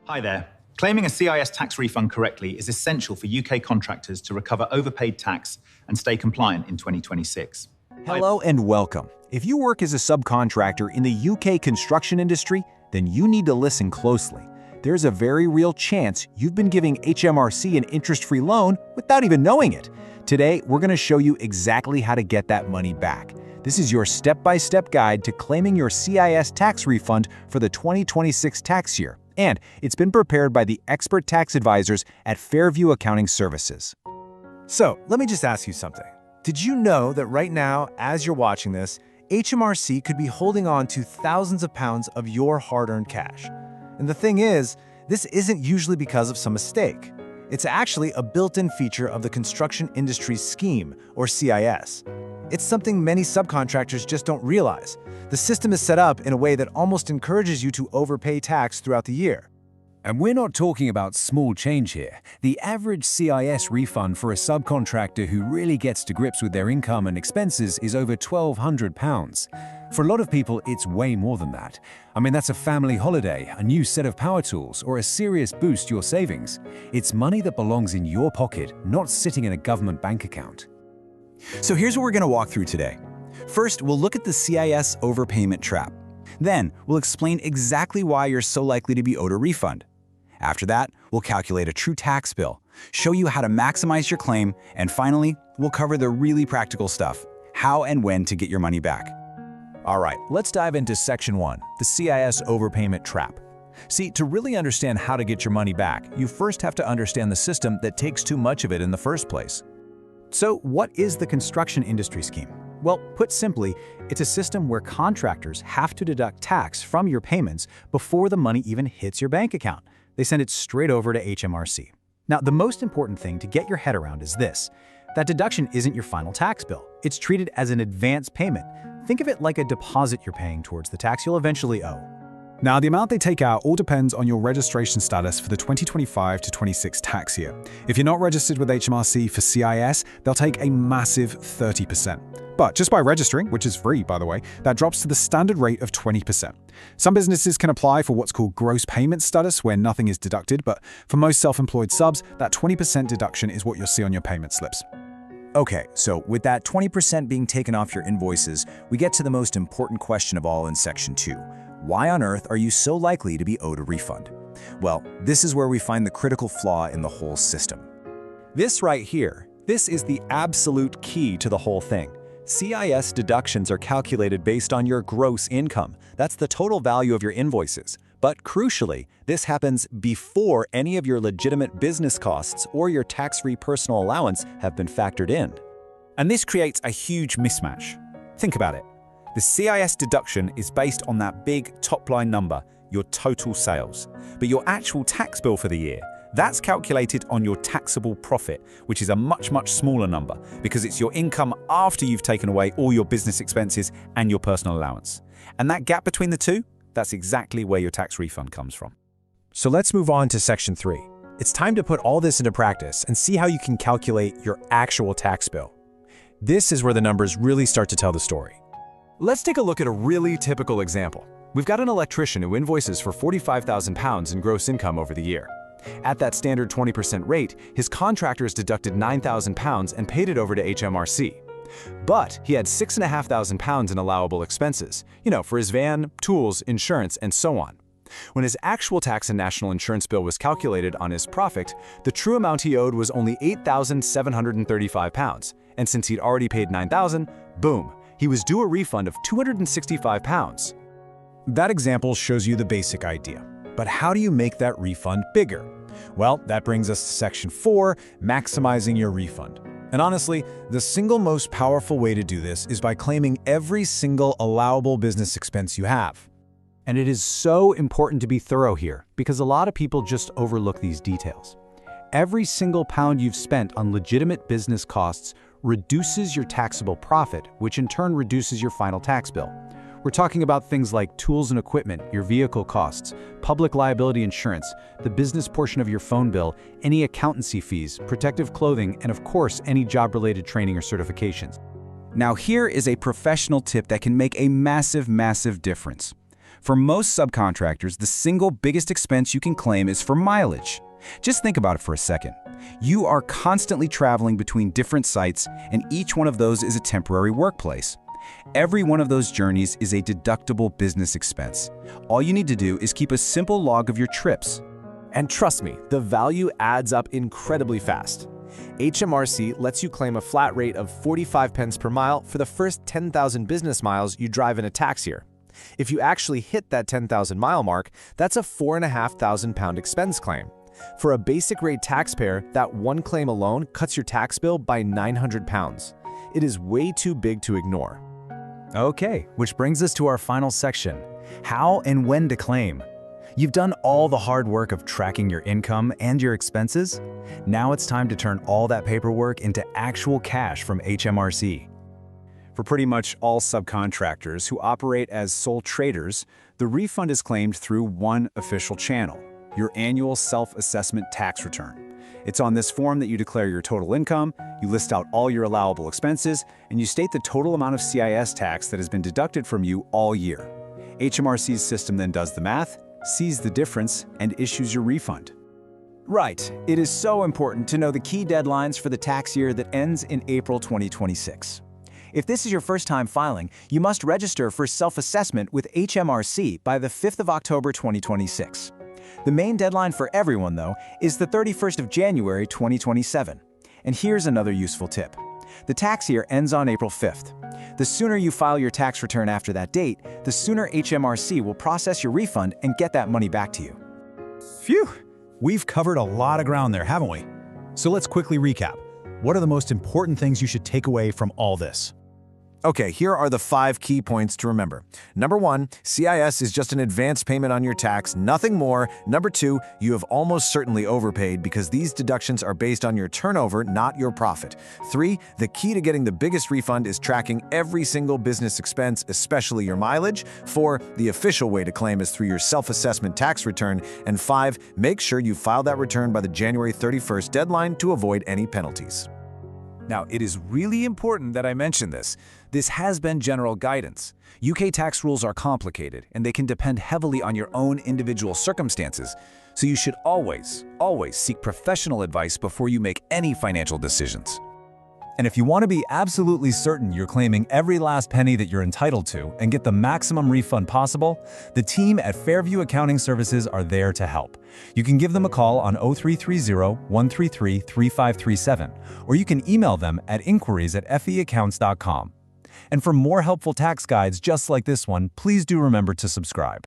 Hi there. Claiming a CIS tax refund correctly is essential for UK contractors to recover overpaid tax and stay compliant in 2026. Hello and welcome. If you work as a subcontractor in the UK construction industry, then you need to listen closely. There's a very real chance you've been giving HMRC an interest-free loan without even knowing it. Today, we're going to show you exactly how to get that money back. This is your step-by-step guide to claiming your CIS tax refund for the 2026 tax year. And it's been prepared by the expert tax advisors at Fairview Accounting Services. So, let me just ask you something. Did you know that right now, as you're watching this, HMRC could be holding on to thousands of pounds of your hard-earned cash? And the thing is, this isn't usually because of some mistake. It's actually a built-in feature of the construction industry's scheme, or CIS. It's something many subcontractors just don't realize. The system is set up in a way that almost encourages you to overpay tax throughout the year. And we're not talking about small change here. The average CIS refund for a subcontractor who really gets to grips with their income and expenses is over £1,200. For a lot of people, it's way more than that. I mean, that's a family holiday, a new set of power tools, or a serious boost to your savings. It's money that belongs in your pocket, not sitting in a government bank account. So here's what we're going to walk through today. First, we'll look at the CIS overpayment trap. Then, we'll explain exactly why you're so likely to be owed a refund. After that, we'll calculate a true tax bill, show you how to maximize your claim, and finally, we'll cover the really practical stuff, how and when to get your money back. All right, let's dive into Section 1, the CIS overpayment trap. See, to really understand how to get your money back, you first have to understand the system that takes too much of it in the first place. So, what is the construction industry scheme? Well, put simply, it's a system where contractors have to deduct tax from your payments before the money even hits your bank account. They send it straight over to HMRC. Now, the most important thing to get your head around is this. That deduction isn't your final tax bill. It's treated as an advance payment. Think of it like a deposit you're paying towards the tax you'll eventually owe. Now, the amount they take out all depends on your registration status for the 2025 to 26 tax year. If you're not registered with HMRC for CIS, they'll take a massive 30%. But just by registering, which is free by the way, that drops to the standard rate of 20%. Some businesses can apply for what's called gross payment status, where nothing is deducted, but for most self-employed subs, that 20% deduction is what you'll see on your payment slips. Okay, so with that 20% being taken off your invoices, we get to the most important question of all in Section 2. Why on earth are you so likely to be owed a refund? Well, this is where we find the critical flaw in the whole system. This right here, this is the absolute key to the whole thing. CIS deductions are calculated based on your gross income. That's the total value of your invoices. But crucially, this happens before any of your legitimate business costs or your tax-free personal allowance have been factored in. And this creates a huge mismatch. Think about it. The CIS deduction is based on that big top-line number, your total sales. But your actual tax bill for the year, that's calculated on your taxable profit, which is a much, much smaller number because it's your income after you've taken away all your business expenses and your personal allowance. And that gap between the two, that's exactly where your tax refund comes from. So let's move on to Section 3. It's time to put all this into practice and see how you can calculate your actual tax bill. This is where the numbers really start to tell the story. Let's take a look at a really typical example. We've got an electrician who invoices for £45,000 in gross income over the year. At that standard 20% rate, his contractors deducted £9,000 and paid it over to HMRC. But he had £6,500 in allowable expenses, for his van, tools, insurance, and so on. When his actual tax and national insurance bill was calculated on his profit, the true amount he owed was only £8,735. And since he'd already paid £9,000, boom, he was due a refund of £265. That example shows you the basic idea. But how do you make that refund bigger? Well, that brings us to Section 4, maximizing your refund. And honestly, the single most powerful way to do this is by claiming every single allowable business expense you have. And it is so important to be thorough here because a lot of people just overlook these details. Every single pound you've spent on legitimate business costs reduces your taxable profit, which in turn reduces your final tax bill. We're talking about things like tools and equipment, your vehicle costs, public liability insurance, the business portion of your phone bill, any accountancy fees, protective clothing, and of course, any job-related training or certifications. Now here is a professional tip that can make a massive, massive difference. For most subcontractors, the single biggest expense you can claim is for mileage. Just think about it for a second. You are constantly traveling between different sites, and each one of those is a temporary workplace. Every one of those journeys is a deductible business expense. All you need to do is keep a simple log of your trips. And trust me, the value adds up incredibly fast. HMRC lets you claim a flat rate of 45 pence per mile for the first 10,000 business miles you drive in a tax year. If you actually hit that 10,000 mile mark, that's a £4,500 expense claim. For a basic rate taxpayer, that one claim alone cuts your tax bill by £900. It is way too big to ignore. Okay, which brings us to our final section, how and when to claim. You've done all the hard work of tracking your income and your expenses. Now it's time to turn all that paperwork into actual cash from HMRC. For pretty much all subcontractors who operate as sole traders, the refund is claimed through one official channel: your annual self-assessment tax return. It's on this form that you declare your total income, you list out all your allowable expenses, and you state the total amount of CIS tax that has been deducted from you all year. HMRC's system then does the math, sees the difference, and issues your refund. Right. It is so important to know the key deadlines for the tax year that ends in April 2026. If this is your first time filing, you must register for self-assessment with HMRC by the 5th of October 2026. The main deadline for everyone, though, is the 31st of January 2027. And here's another useful tip. The tax year ends on April 5th. The sooner you file your tax return after that date, the sooner HMRC will process your refund and get that money back to you. Phew! We've covered a lot of ground there, haven't we? So let's quickly recap. What are the most important things you should take away from all this? Okay, here are the 5 key points to remember. Number 1, CIS is just an advance payment on your tax, nothing more. Number 2, you have almost certainly overpaid because these deductions are based on your turnover, not your profit. 3, the key to getting the biggest refund is tracking every single business expense, especially your mileage. 4, the official way to claim is through your self-assessment tax return. And 5, make sure you file that return by the January 31st deadline to avoid any penalties. Now, it is really important that I mention this. This has been general guidance. UK tax rules are complicated, and they can depend heavily on your own individual circumstances. So you should always seek professional advice before you make any financial decisions. And if you want to be absolutely certain you're claiming every last penny that you're entitled to and get the maximum refund possible, the team at Fairview Accounting Services are there to help. You can give them a call on 0330-133-3537, or you can email them at inquiries@feaccounts.com. And for more helpful tax guides just like this one, please do remember to subscribe.